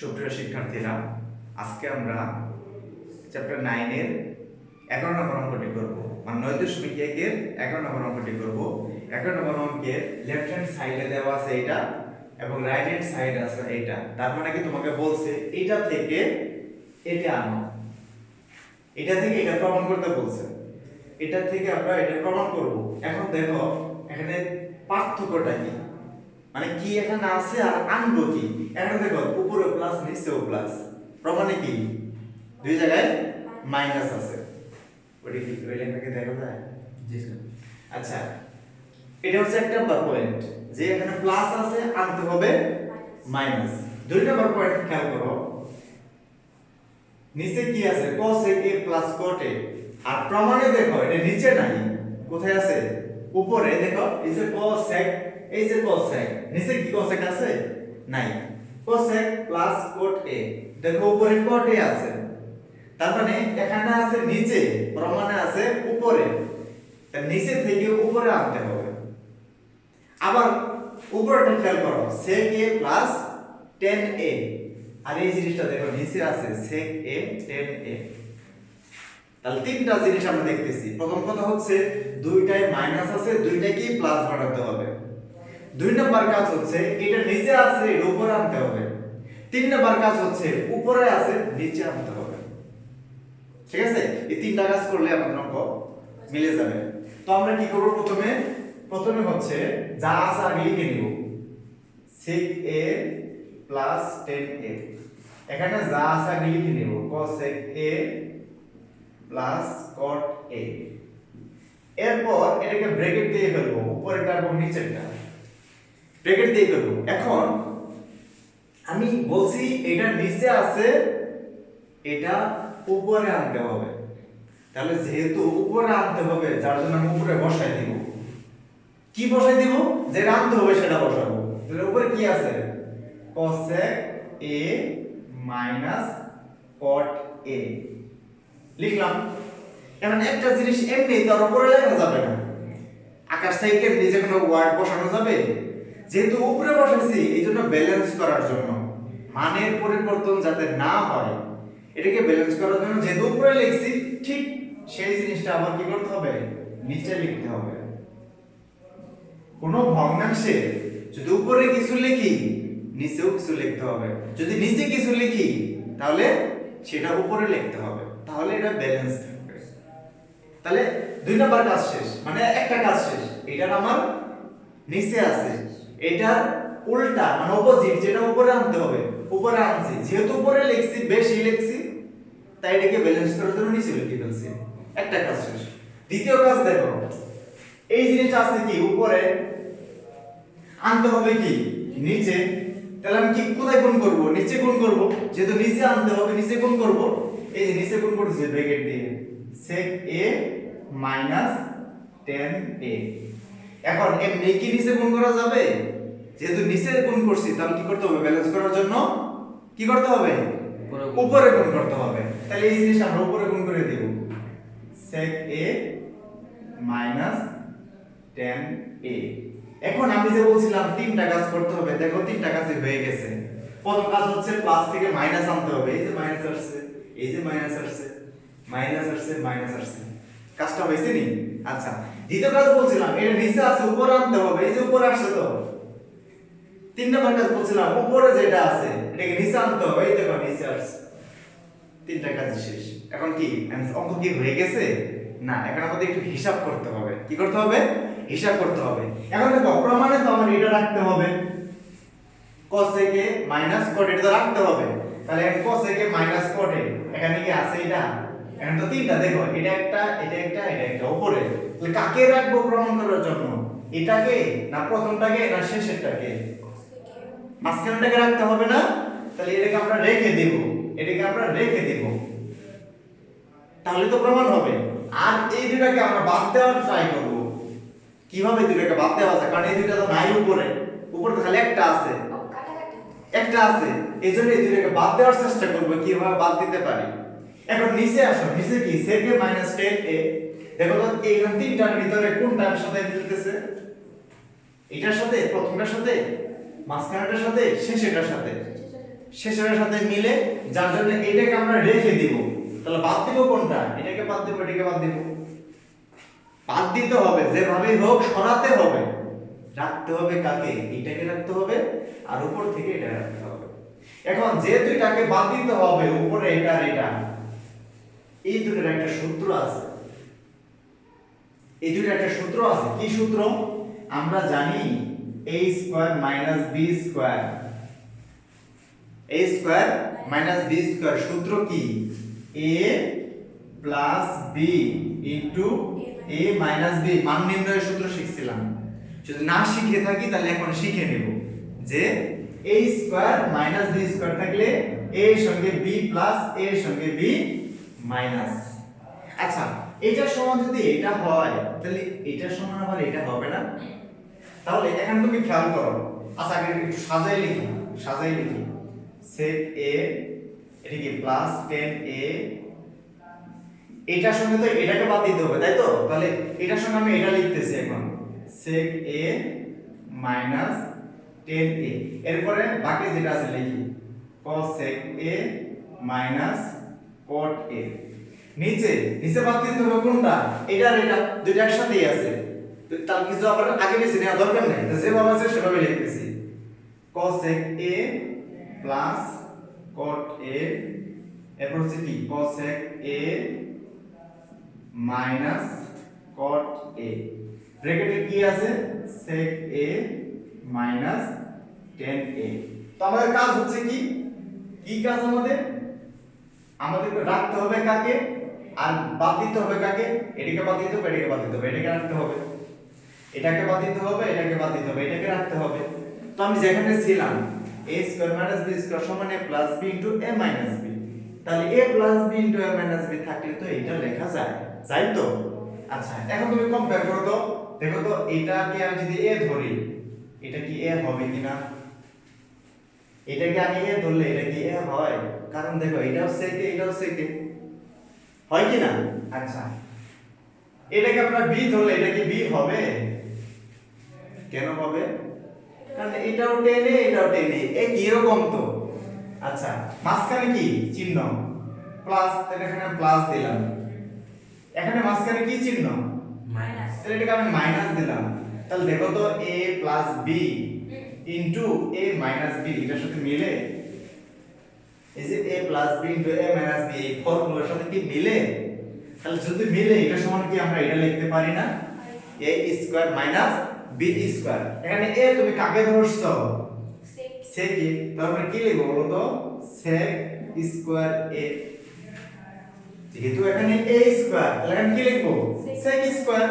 সুপ্রিয় শিক্ষার্থীরা, আজকে আমরা চ্যাপ্টার 9 এর 11 নম্বর অঙ্কটি করব। মানে 9.1 এর 11 নম্বর অঙ্কটি করব। 11 নম্বর অঙ্কের লেফট হ্যান্ড সাইডে দেওয়া আছে এটা এবং রাইট হ্যান্ড সাইডে আছে এটা। তার মানে কি তোমাকে বলছে এটা থেকে এটা আনো, এটা থেকে এটা প্রমাণ করতে বলছে। এটা থেকে আমরা এটা প্রমাণ করব। এখন দেখো এখানে পার্থক্যটা কি, মানে কি এখানে আছে আর আনবো কি। এখন দেখো উপরে প্লাস নিচেও প্লাস, প্রমাণে কি দুই জায়গায় মাইনাস আছে। ওটা কি ওই লেখাকে দেখা যায়? জি স্যার। আচ্ছা, এটা হচ্ছে এক নাম্বার পয়েন্ট যে এখানে প্লাস আছে, আনতে হবে মাইনাস। দুই নাম্বার পয়েন্ট খেয়াল করো, নিচে কি আছে cosec a plus cot a, আর প্রমাণে দেখো এটা নিচে নাই, কোথায় আছে? উপরে। দেখো এই যে cosec, এই যে cosec, নিচে কি cosec আছে? নাই। cosec প্লাস cot a, দেখো উপরে cot a আছে, তার মানে এখানে আছে নিচে, প্রমাণে আছে উপরে। তার নিচে থেকে উপরে আনতে হবে। আবার উপরটা খেয়াল করো, sec a plus tan a, আর এই জিনিসটা দেখো নিচে আছে sec a tan a। তাহলে তিনটা জিনিস আমরা দেখতেছি। প্রথম কথা হচ্ছে দুইটাই মাইনাস আছে, দুইটাকে প্লাস বানাতে হবে। দুই নাম্বার কাজ হচ্ছে এটা নিচে আছে, এর উপরে আনতে হবে। তিন নাম্বার কাজ হচ্ছে উপরে আছে, নিচে আনতে হবে। ঠিক আছে? এই তিনটা কাজ করলে আমাদের অঙ্ক মিলে যাবে। তো আমরা কি করব? প্রথমে হচ্ছে যা আছে আগে লিখে নিব, sec a plus tan a। এখানে যা আছে আগে লিখে নিব, cosec a plus cot a। এরপর এটাকে ব্র্যাকেট দিয়ে ফেলবো, উপরেরটা এবং নিচেরটা ব্র্যাকেট দিয়ে ফেলবো। এখন আমি বলছি এটা নিচে আছে, এটা উপরে আনতে হবে। তাহলে যেহেতু উপরে আনতে হবে, যার জন্য আমি উপরে বসাই দিব। কি বসাই দিব? যেটা আনতে হবে সেটা বসাবো। তাহলে উপরে কি আছে? cosec a minus cot a লিখলাম। এখন একটা জিনিস এমনি তার উপরে লেখা যাবে না, আকার সাইডে নিচে কোনো ওয়ার্ড বসানো যাবে? যেহেতু উপরে বসাইছি, এইজন্য ব্যালেন্স করার জন্য, মানের পরিবর্তন যাতে না হয়, এটাকে ব্যালেন্স করার জন্য যেহেতু উপরে লিখছি, ঠিক সেই জিনিসটা আবার কি করতে হবে? নিচে লিখতে হবে। কোনো ভগ্নাংশে যদি উপরে কিছু লিখি, নিচেও কিছু লিখতে হবে। যদি নিচে কিছু লিখি, তাহলে সেটা উপরে লিখতে হবে, তাহলে এটা ব্যালেন্স থাকবে। তাহলে দুই নাম্বার কাজ শেষ, মানে একটা কাজ শেষ। এটা আমার নিচে আছে, এটার উল্টা মানে অপোজিট, যেটা উপরে আনতে হবে, উপরে আনছি। যেহেতু উপরে লিখছি, বেশি লিখছি, তাই এটাকে ব্যালেন্স করার জন্য নিচে লিখে ফেলছি। একটা কাজ শেষ। দ্বিতীয় কাজ দেখো, এই জিনিসটা আছে কি উপরে, আনতে হবে কি নিচে। তাহলে আমি কি কোথায় গুণ করব? নিচে গুণ করব। যেহেতু নিচে আনতে হবে, নিচে গুণ করব। এই যে নিচে গুণ করছি ব্র্যাকেট দিয়ে, sec a minus tan a। এখন এমনি কি নিচে গুণ করা যাবে? যেহেতু নিচে গুণ করছি, তাহলে কি করতে হবে? ব্যালেন্স করার জন্য কি করতে হবে? উপরে গুণ করতে হবে। তাহলে এই জিনিস আমরা উপরে গুণ করে দেব, sec a minus tan a। এখন আমি যে বলছিলাম তিনটা কাজ করতে হবে, দেখো তিনটা কাজই হয়ে গেছে। প্রথম কাজ হচ্ছে প্লাস থেকে মাইনাস আনতে হবে। এই যে মাইনাস আসছে, এই যে মাইনাস আসছে, মাইনাস আসছে, মাইনাস আসছে, কাজটা হয়েছে নি? আচ্ছা, দ্বিতীয় কাজ বলছিলাম এটা নিচে আছে, উপরে আনতে হবে। এই যে উপরে আসছে। তো তিন নম্বর কাজ বলছিলাম উপরে যেটা আছে এটাকে নিচে আনতে হবে। এই দেখো নিচে আসছে। তিনটা কাজ শেষ। এখন কি অঙ্ক কি হয়ে গেছে? না, এখন আমাদের একটু হিসাব করতে হবে। কি করতে হবে? হিসাব করতে হবে। এখন দেখো প্রমাণে তো আমার এটা রাখতে হবে, cosec a minus cot a, এটা রাখতে হবে। তাহলে cosec a minus cot a, এখানে কি আছে এটা? এখানে তো তিনটা, দেখো এটা একটা, এটা একটা, এটা একটা উপরে। তাহলে কাকে রাখবো প্রমাণ করার জন্য? এটাকে না প্রথমটাকে না শেষেরটাকে? মাঝখানটাকে রাখতে হবে না? তাহলে এটাকে আমরা রেখে দেব, এটাকে আমরা রেখে দেব, তাহলে তো প্রমাণ হবে। আর এই দুটাকে আমরা বাদ দেওয়ার ট্রাই করব। কিভাবে দুটাকে বাদ দেওয়া যায়? কারণ এই দুটো তো নাই উপরে, উপরে তো খালি একটা আছে, একটা আছে। এইজন্য এই দুটাকে বাদ দেওয়ার চেষ্টা করব, কিভাবে বাদ দিতে পারি। এখন নিচে আসো, নিচে কি sec a minus tan a। দেখো তো এইখান তিনটার ভিতরে কোনটার সাথে মিলতেছে? এটার সাথে, প্রথমটার সাথে, মাঝখানটার সাথে, শেষেরটার সাথে। শেষের সাথে মিলে, যার জন্য এটাকে আমরা রেখে দিব। তাহলে বাদ দিব কোনটা? এটাকে বাদ দিব, এটাকে বাদ দিব। বাদ দিতে হবে, যেভাবে হোক সরাতে হবে। রাখতে হবে কাকে? এটাকে রাখতে হবে, আর উপর থেকে এটা রাখতে হবে। এখন যে দুইটাকে বাদ দিতে হবে, উপরে এটা আর এটা, এই দুটোর একটা সূত্র আছে। এই দুটোর একটা সূত্র আছে। কি সূত্র? আমরা জানি a square minus b square, a square minus b square সূত্র কি? a plus b into a minus b মান নির্ণয়ের সূত্র শিখছিলাম। যদি না শিখে থাকি তাহলে এখন শিখে নেব যে a square minus b square থাকলে a এর সঙ্গে b প্লাস a এর সঙ্গে b মাইনাস। আচ্ছা, এটার সমান যদি এটা হয় তাহলে এটার সমান আবার এটা হবে না? তাহলে এখানে তুমি খেয়াল করো। আচ্ছা, আগে একটু সাজাই লিখি, sec a, এটা কি প্লাস 10a, এটার সঙ্গে তো এটাকে বাদ দিতে হবে, তাই তো? তাহলে এটার সঙ্গে আমি এটা লিখতেছি এখন, sec a মাইনাস 10a। এরপরে বাকি যেটা আছে লিখি cosec a minus cot a। নিচে বাদ দিতে হবে কোনটা? এটা আর এটা দুইটা একসাথেই আছে, তো তার কিছু আবার আগে বেশি নেওয়া দরকার নেই, তো যেভাবে আছে সেভাবে লিখতেছি cosec a plus cot a, এরপর হচ্ছে কি cosec a minus cot a, ব্র্যাকেটে কি আছে sec a মাইনাস 10a। তো আমাদের কাজ হচ্ছে কি কাজ আমাদের রাখতে হবে কাকে আর বাদ দিতে হবে কাকে? এটাকে বাদ দিতে হবে, এটাকে বাদ দিতে হবে, এটাকে রাখতে হবে, এটাকে বাদ দিতে হবে, এটাকে বাদ দিতে হবে, এটাকে রাখতে হবে। তো আমি যেখানে ছিলাম a square minus b square সমান a plus b into a minus b, তাহলে a plus b into a minus b থাকলে তো এটা লেখা যায়, তাই তো? আচ্ছা, এখন তুমি কম্পেয়ার করো তো, দেখো তো এটাকে আমি যদি a ধরি, এটা কি a হবে কিনা? এটাকে আমি a ধরলে এটা কি a হয়? কারণ দেখো এটাও sec a, এটাও sec a, হয় কি না? আচ্ছা, এটাকে আমরা b ধরলে এটা কি b হবে? কেন হবে? কারণ এটাও 10a, এটাও 10a, এই কি এরকম তো। আচ্ছা, মাঝখানে কি চিহ্ন? প্লাস, তাহলে এখানে প্লাস দিলাম। এখানে মাঝখানে কি চিহ্ন? মাইনাস, তাহলে এটাকে আমি মাইনাস দিলাম। তাহলে দেখো তো a plus b into a minus b এটার সাথে মিলে, এই যে a plus b into a minus b এই ফর্মুলার সাথে কি মিলে? তাহলে যদি মিলে এটা সমান কি আমরা এটা লিখতে পারি না? a square minus b square. এখানে a তুমি কাকে ধরছো? sec a, তাহলে কি লিখব বলো তো? sec square a। যেহেতু এখানে a স্কয়ার, তাহলে এখানে কি লিখব? sec square.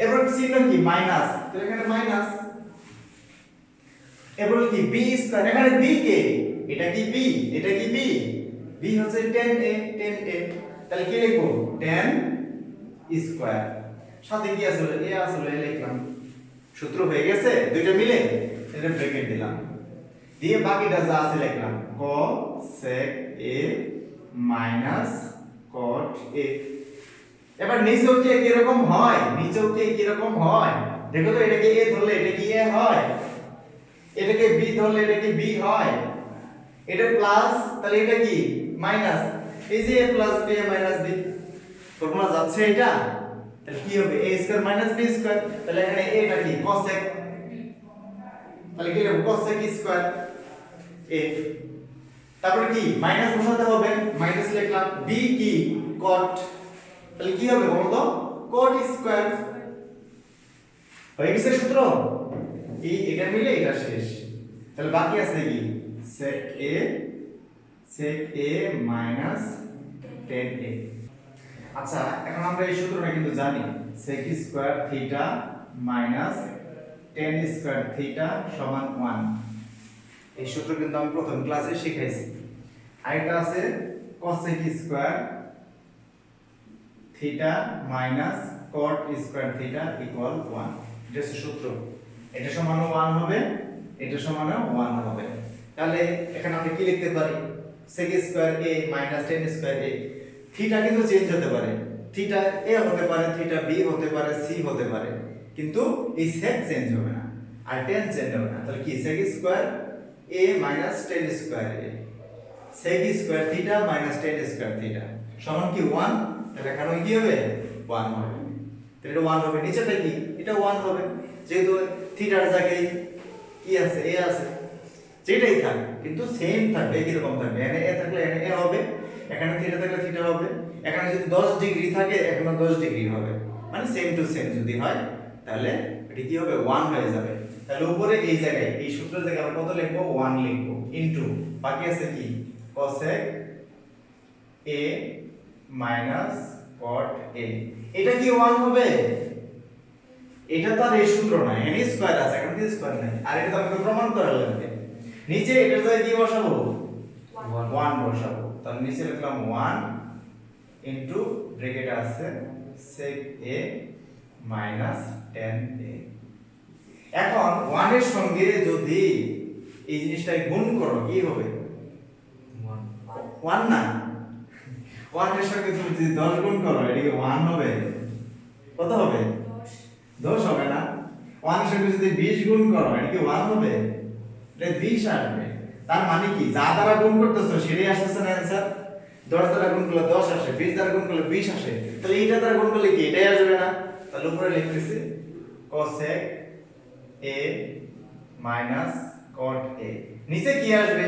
এবার চিহ্ন কি? মাইনাস, তাহলে এখানে মাইনাস। এবার কি b স্কয়ার, এখানে b কে? এটা কি b? এটা কি b? b হচ্ছে 10a, তাহলে কি লিখব? 10 স্কয়ার। সাথে কি আসলে a আসলে লিখলাম। সূত্র হয়ে গেছে দুইটা মিলে, এটা ব্র্যাকেট দিলাম, দিয়ে বাকিটা যা আছে লিখলাম cosec a minus cot a। এবার নিচেও কি একই রকম হয়? দেখো তো এটাকে a ধরলে এটা কি a হয়? এটাকে b ধরলে এটা কি b হয়? এটা প্লাস, তাহলে এটা কি মাইনাস। এই যে a plus b a minus b formula যাচ্ছে এটা, তাহলে কি হবে? a square minus b square. তাহলে এখানে a টা কি cosec, তাহলে কি লিখব? cosec square a। তারপরে কি মাইনাস বসাতে হবে, মাইনাস লিখলাম। b কি cot, তাহলে কি হবে বলো তো? cot square. হয়ে গেছে সূত্র। এটা মিলে এটা শেষ। তাহলে বাকি আছে কি sec a মাইনাস 10a। আচ্ছা, এখন আমরা এই সূত্রটা কিন্তু জানি, sec square theta minus 10 square theta সমান 1। এই সূত্র কিন্তু আমি প্রথম ক্লাসে শিখাইছি। আরেকটা আছে cosec square theta minus cot square theta equal 1। এটা হচ্ছে সূত্র। এটা সমান 1 হবে, এটা সমান 1 হবে। তাহলে এখানে আমরা কি লিখতে পারি? sec square a minus 10 square a। Theta কিন্তু চেঞ্জ হতে পারে, থিটা a হতে পারে, থিটা b হতে পারে, c হতে পারে, কিন্তু এই sec চেঞ্জ হবে না আর 10 চেঞ্জ হবে না। তাহলে কি sec square a minus tan square a sec square theta minus tan square theta সমান কি 1 তাহলে এখানে কি হবে 1 হবে তাহলে এটা 1 হবে নিচেটা কি এটা 1 হবে যেহেতু থিটার জায়গায় কি আছে a আছে যেটাই থাক কিন্তু সেম থাকবে কি রকম থাকবে এখানে a থাকলে এখানে a হবে এখানে থিটা থাকলে থিটা হবে এখানে যদি 10 ডিগ্রি থাকে এখানে 10 ডিগ্রি হবে মানে সেম টু সেম যদি হয় তাহলে এটা কি হবে 1 হয়ে যাবে তাহলে উপরে এই জায়গায় এই সূত্রের জায়গায় আমরা কত লিখব 1 লিখব ইনটু বাকি আছে কি cosec a minus cot a এটা কি 1 হবে এটা তো আর এই সূত্র না এখানে স্কয়ার আছে এখানে কি স্কয়ার নাই আর এটা তো আমাকে প্রমাণ করা লাগবে নিচে এটার জায়গায় কি বসাবো 1 বসাবো তাহলে নিচে লিখলাম 1 ইনটু ব্র্যাকেটে আছে sec a minus tan a এখন 1 এর সঙ্গে যদি এই জিনিসটাকে গুণ করো কি হবে 1 না 1 এর সঙ্গে তুমি যদি 10 গুণ করো এদিকে 1 হবে কত হবে 10 হবে না 1 এর সঙ্গে যদি 20 গুণ করো এদিকে 1 হবে এটা 20 আসবে তার মানে কি যা দ্বারা গুণ করতেছো সেটাই আসছে না आंसर 10 দ্বারা গুণ করলে 10 আসে 20 দ্বারা গুণ করলে 20 আসে তাহলে এইটা দ্বারা গুণ করলে কি এটাই আসবে না তাহলে উপরে লিখতেছি cosec a minus cot a নিচে কি আসবে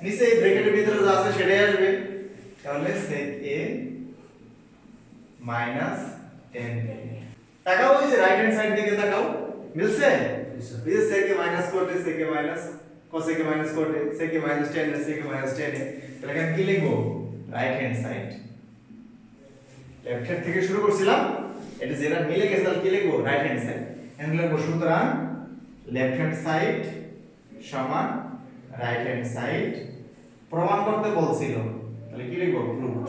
নিচে এই ব্র্যাকেটের ভিতরে যা আছে সেটাই আসবে তাহলে sec a minus tan a তাকাও এই যে রাইট হ্যান্ড সাইড দিকে তাকাও মিলছে এই যে sec a minus cot a sec a minus cosec a minus cot a sec a minus tan a sec a minus tan a তাহলে এখানে কি লিখবো right hand side left hand থেকে শুরু করছিলাম এটা যেটা মিলে গেছে তাহলে কি লিখবো রাইট হ্যান্ড সাইড এখানে লিখবো সুতরাং লেফট হ্যান্ড সাইড সমান রাইট হ্যান্ড সাইড প্রমাণ করতে বলছিল তাহলে কি লিখবো প্রুফড